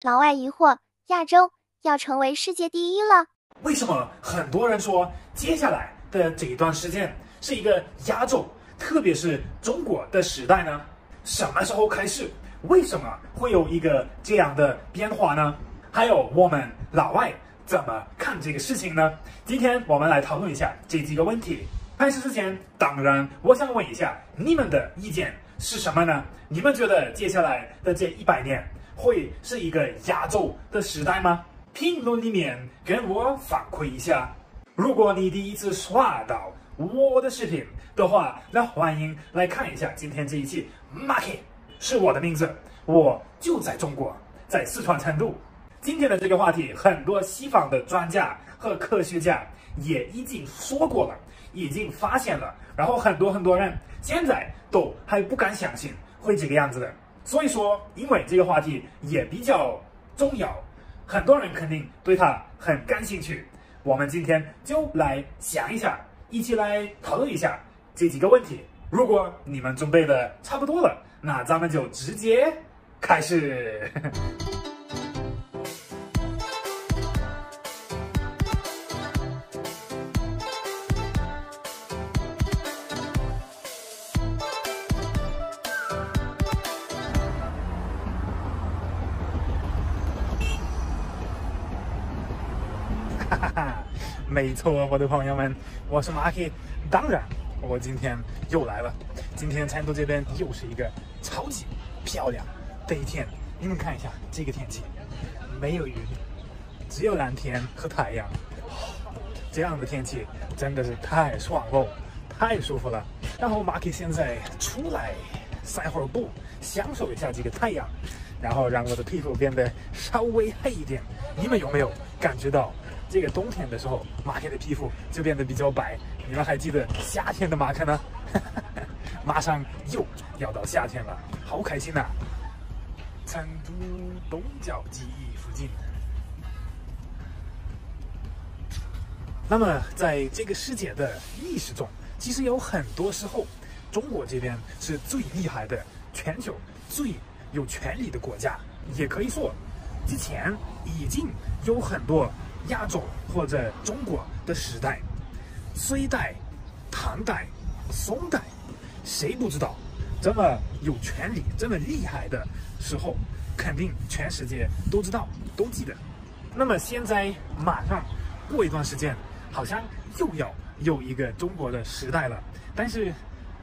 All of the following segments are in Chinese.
老外疑惑，亚洲要成为世界第一了？为什么很多人说接下来的这一段时间是一个亚洲，特别是中国的时代呢？什么时候开始？为什么会有一个这样的变化呢？还有我们老外怎么看这个事情呢？今天我们来讨论一下这几个问题。开始之前，当然我想问一下你们的意见是什么呢？你们觉得接下来的这100年会是一个亚洲的时代吗？评论里面跟我反馈一下。如果你第一次刷到我的视频的话，那欢迎来看一下今天这一期。Marky 是我的名字，我就在中国，在四川成都。今天的这个话题，很多西方的专家和科学家也已经说过了，已经发现了，然后很多人现在都还不敢相信会这个样子的。所以说，因为这个话题也比较重要，很多人肯定对它很感兴趣。我们今天就来想一下，一起来讨论一下这几个问题。如果你们准备的差不多了，那咱们就直接开始。哈哈，没错，我的朋友们，我是 Marky。当然，我今天又来了。今天成都这边又是一个超级漂亮的一天。你们看一下这个天气，没有云，只有蓝天和太阳。这样的天气真的是太爽了，太舒服了。然后 Marky 现在出来散会儿步，享受一下这个太阳，然后让我的皮肤变得稍微黑一点。你们有没有感觉到？这个冬天的时候，马克的皮肤就变得比较白。你们还记得夏天的马克呢？马上又要到夏天了，好开心呐！成都东角记忆附近。那么，在这个世界的历史中，其实有很多时候，中国这边是最厉害的，全球最有权力的国家。也可以说，之前已经有很多亚洲或者中国的时代，隋代、唐代、宋代，谁不知道这么有权力、这么厉害的时候，肯定全世界都知道、都记得。那么现在马上过一段时间，好像又要有一个中国的时代了。但是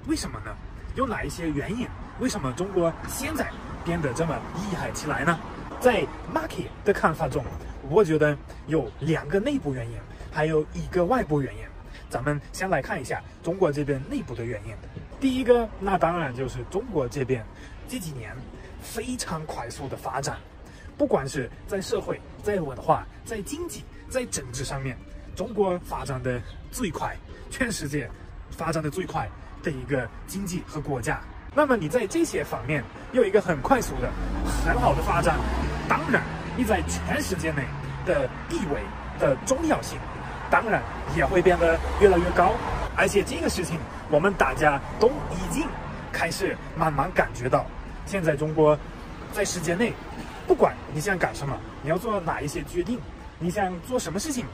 为什么呢？有哪一些原因？为什么中国现在变得这么厉害起来呢？在 Marky 的看法中，我觉得有2个内部原因，还有1个外部原因。咱们先来看一下中国这边内部的原因。第一个，那当然就是中国这边这几年非常快速的发展，不管是在社会、在文化、在经济、在政治上面，中国发展的最快，全世界发展的最快的一个经济和国家。那么你在这些方面有一个很快速的、很好的发展，当然你在全世界内的地位的重要性，当然也会变得越来越高。而且这个事情，我们大家都已经开始慢慢感觉到，现在中国在世界内，不管你想干什么，你要做哪一些决定，你想做什么事情，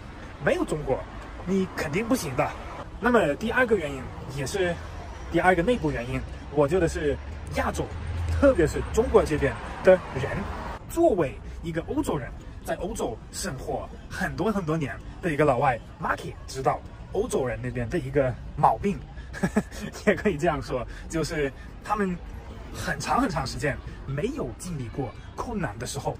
没有中国，你肯定不行的。那么第2个原因，也是第2个内部原因，我觉得是亚洲，特别是中国这边的人，作为一个欧洲人，在欧洲生活很多年的一个老外 Marky 知道欧洲人那边的一个毛病，也可以这样说，就是他们很长时间没有经历过困难的时候。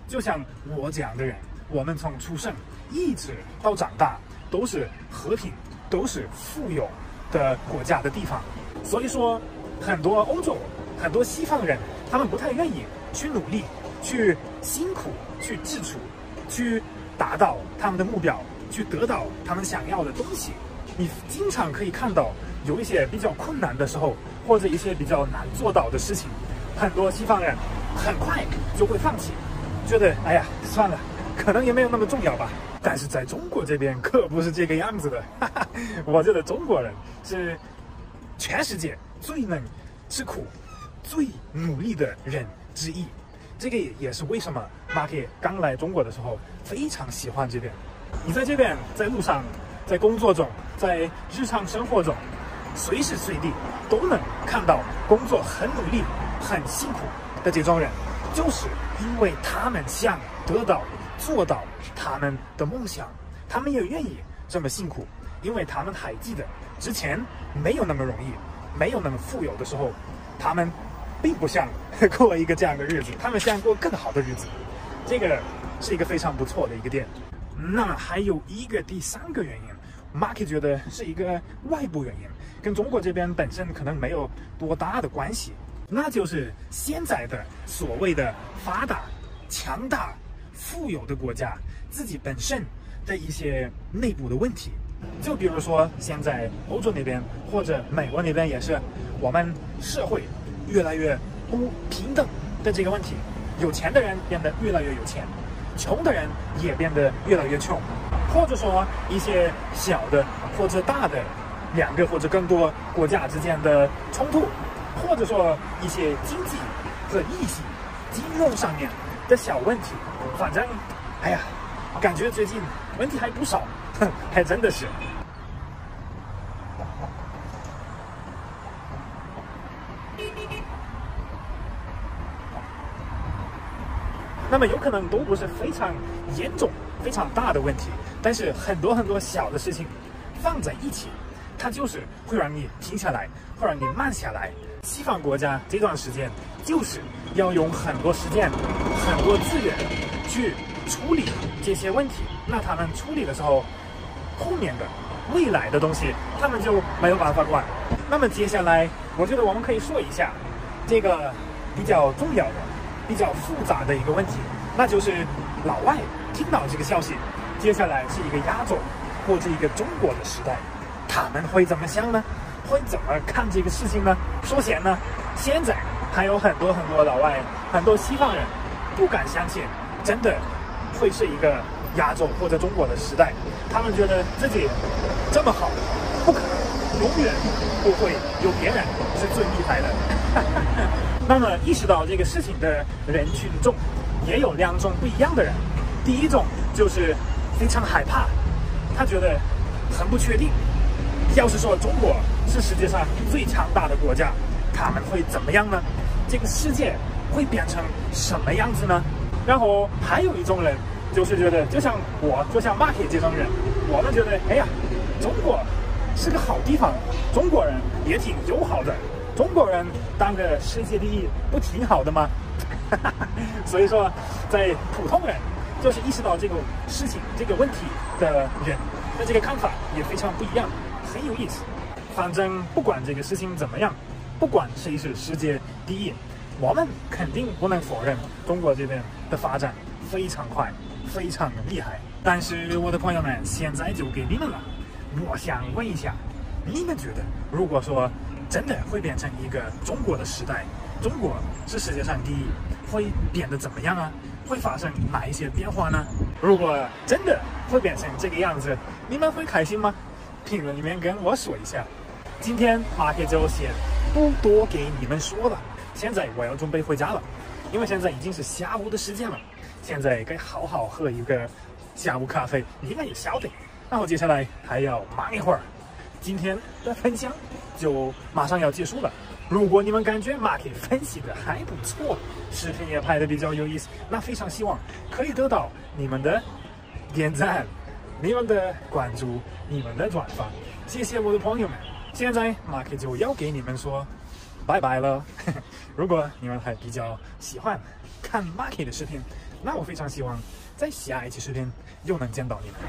就像我这样的人，我们从出生一直到长大都是和平、都是富有的国家的地方。所以说，很多欧洲、很多西方人，他们不太愿意去努力、去辛苦、去支出、去达到他们的目标，去得到他们想要的东西。你经常可以看到有一些比较困难的时候，或者一些比较难做到的事情，很多西方人很快就会放弃，觉得哎呀算了，可能也没有那么重要吧。但是在中国这边可不是这个样子的，我觉得中国人是全世界最能吃苦、最努力的人之一。这个也是为什么 Marky 刚来中国的时候非常喜欢这边。你在这边，在路上，在工作中，在日常生活中，随时随地都能看到工作很努力、很辛苦的这种人，就是因为他们想得到、做到他们的梦想，他们也愿意这么辛苦，因为他们还记得之前没有那么容易，没有那么富有的时候，他们并不想过一个这样的日子，他们想过更好的日子。这个是一个非常不错的一个点。那么还有第三个原因，Marky 觉得是一个外部原因，跟中国这边本身可能没有多大的关系，那就是现在的所谓的发达、强大、富有的国家自己本身的一些内部的问题。就比如说现在欧洲那边或者美国那边也是，我们社会越来越不平等的这个问题，有钱的人变得越来越有钱，穷的人也变得越来越穷，或者说一些小的或者大的两个或者更多国家之间的冲突，或者说一些经济和利息、金融上面的小问题，反正，哎呀，感觉最近问题还不少，还真的是。那么有可能都不是非常严重、非常大的问题，但是很多小的事情放在一起，它就是会让你停下来，会让你慢下来。西方国家这段时间就是要用很多时间、很多资源去处理这些问题，那他们处理的时候，后面的未来的东西他们就没有办法管。那么接下来，我觉得我们可以说一下这个比较重要的、比较复杂的一个问题，那就是老外听到这个消息，接下来是一个亚洲或者一个中国的时代，他们会怎么想呢？会怎么看这个事情呢？首先呢，现在还有很多老外、很多西方人不敢相信，真的会是一个亚洲或者中国的时代。他们觉得自己这么好，不可能，永远不会有别人是最厉害的。那么意识到这个事情的人群中，也有两种不一样的人。第一种就是非常害怕，他觉得很不确定，要是说中国是世界上最强大的国家，他们会怎么样呢？这个世界会变成什么样子呢？然后还有一种人，就是觉得就像Marky 这种人，我们觉得哎呀，中国是个好地方，中国人也挺友好的，中国人当个世界第一不挺好的吗？所以说，在普通人就是意识到这个事情、这个问题的人，那这个看法也非常不一样，很有意思。反正不管这个事情怎么样，不管谁是世界第一，我们肯定不能否认中国这边的发展非常快，非常厉害。但是我的朋友们，现在就给你们了，我想问一下，你们觉得如果说真的会变成一个中国的时代，中国是世界上第一，会变得怎么样啊？会发生哪一些变化呢？如果真的会变成这个样子，你们会开心吗？评论里面跟我说一下。今天Marky就先不多给你们说了，现在我要准备回家了，因为现在已经是下午的时间了，现在该好好喝一个下午咖啡，你们也晓得。然后接下来还要忙一会儿，今天的分享就马上要结束了。如果你们感觉Marky分析的还不错，视频也拍的比较有意思，那非常希望可以得到你们的点赞、你们的关注、你们的转发，谢谢我的朋友们。现在Marky就要给你们说拜拜了。如果你们还比较喜欢看Marky的视频，那我非常希望在下一期视频又能见到你们。